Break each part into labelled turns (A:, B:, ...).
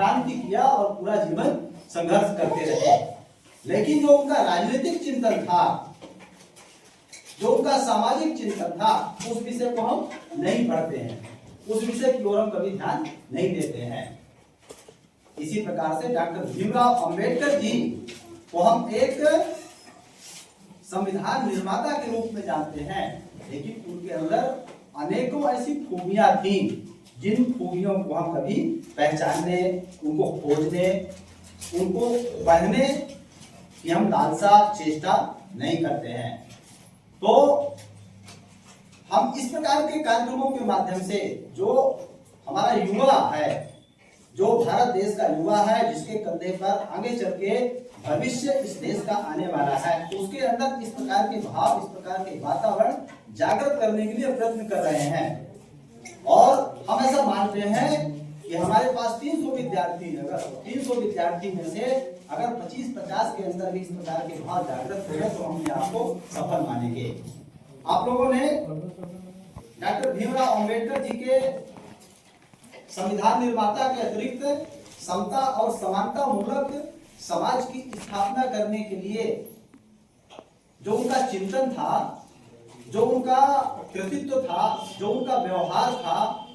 A: क्रांति किया और पूरा जीवन संघर्ष करते रहे। लेकिन जो उनका राजनीतिक चिंतन था, जो उनका सामाजिक चिंतन था, उस विषय को हम नहीं पढ़ते हैं, उस विषय की ओर हम कभी ध्यान नहीं देते हैं। इसी प्रकार से डॉक्टर भीमराव अंबेडकर जी को हम एक संविधान निर्माता के रूप में जानते हैं, लेकिन उनके अंदर अनेकों ऐसी खूबियां थी जिन खूबियों को हम कभी पहचानने, उनको खोजने, उनको पढ़ने की हम लालसा चेष्टा नहीं करते हैं। तो हम इस प्रकार के कार्यक्रमों के माध्यम से जो हमारा युवा है, जो भारत देश का युवा है, जिसके कंधे पर आगे चल के भविष्य इस देश का आने वाला है, उसके अंदर इस प्रकार के भाव, इस प्रकार के वातावरण जागृत करने के लिए प्रयत्न कर रहे हैं। और हम ऐसा मानते हैं कि हमारे पास 300 विद्यार्थी, अगर 300 विद्यार्थी में से अगर 25-50 के अंदर भी इस प्रकार के भाव जागृत हो तो हम अपने आप को सफल मानेंगे। आप लोगों ने डॉक्टर भीमराव अंबेडकर जी के संविधान निर्माता के अतिरिक्त समता और समानता मूलक समाज की स्थापना करने के लिए जो उनका चिंतन था, जो उनका कृतित्व था, जो उनका व्यवहार था,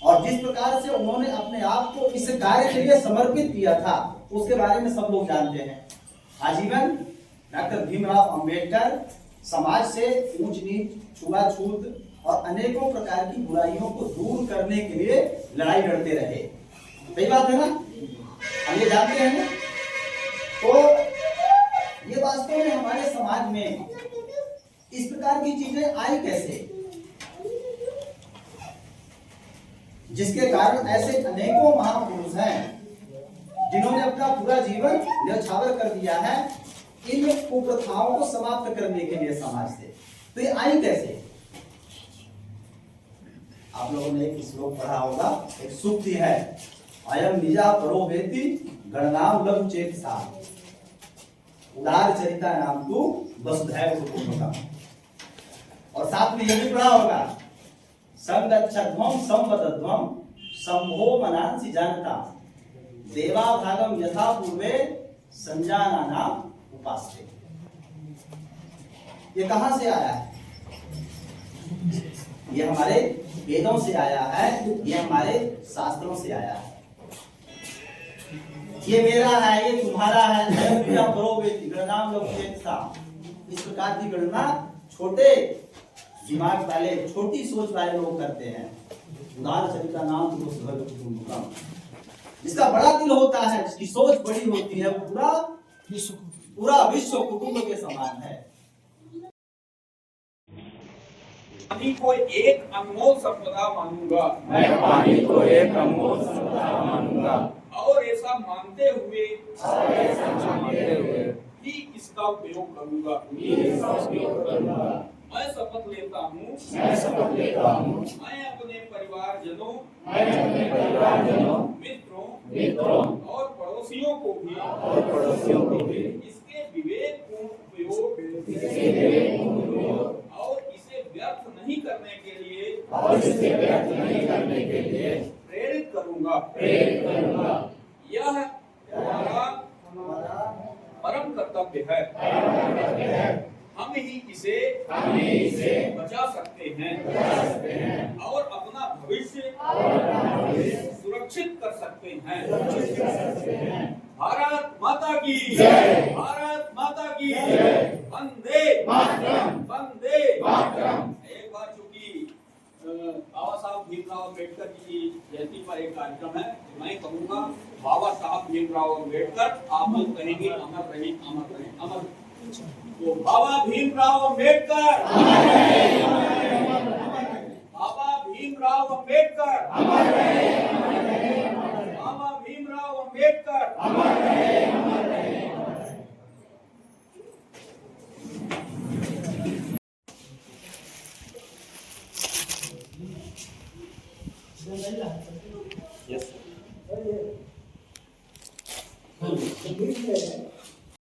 A: और जिस प्रकार से उन्होंने अपने आप को इस कार्य के लिए समर्पित किया था, उसके बारे में सब लोग जानते हैं। आजीवन डॉक्टर भीमराव अंबेडकर समाज से ऊंच नीच, छुआछूत और अनेकों प्रकार की बुराइयों को दूर करने के लिए लड़ाई लड़ते रहे। सही बात है ना, हम ये जानते हैं ना। तो ये वास्तव में हमारे समाज में इस प्रकार की चीजें आई कैसे, जिसके कारण ऐसे अनेकों महापुरुष हैं जिन्होंने अपना पूरा जीवन न्यौछावर कर दिया है इन कुप्रथाओं को समाप्त करने के लिए समाज से। तो ये आई कैसे? आप लोगों ने एक श्लोक पढ़ा होगा, एक सूक्ति है, अयम निजा परो वेति गणनाम लघु चेत सा उदार चरिता नाम तू वसुधैव कुटुंबकम। और साथ में ये भी पढ़ा होगा, संगच्छध्वम संवदध्वम संभो मनांसि जानता देवा भागम यथा पूर्वे संजाना नाम उपास्ते। ये कहां से आया है? ये हमारे वेदों से आया है, ये हमारे शास्त्रों से आया है। ये मेरा है, ये तुम्हारा है, गणनाम लोग इस प्रकार की गणना छोटे दिमाग वाले, छोटी सोच वाले लोग करते हैं। उदार चरिता नाम कुटुंबकम, जिसका बड़ा दिल होता है, जिसकी सोच बड़ी होती है, वो पूरा विश्व कुटुंब के समान है।
B: पानी को एक अनमोल संपदा मानूंगा,
C: मैं पानी को एक अनमोल संपदा मानूंगा,
B: और ऐसा मानते हुए ही
C: इसका उपयोग करूंगा,
B: मैं शपथ लेता हूँ, मैं अपने परिवारजनों, मित्रों और पड़ोसियों को भी इसके विवेकपूर्ण उपयोग और इसे व्यर्थ नहीं करने के लिए प्रेरित करूंगा। यह हमारा परम कर्तव्य है। हम ही इसे बचा सकते हैं और अपना भविष्य सुरक्षित कर सकते हैं। भारत माता की जय, भारत माता की जय, वंदे मातरम, वंदे मातरम। एक बार चूंकि बाबा साहब भीमराव अम्बेडकर जी की जयंती पर एक कार्यक्रम है, मैं कहूँगा बाबा साहब भीमराव अम्बेडकर, आप लोग कहेंगे अमर रहे, अमर रहे, अमर। तो बाबा भीमराव अम्बेडकर, बाबा भीमराव अम्बेडकर, बाबा भीमराव अम्बेडकर।
C: Yes.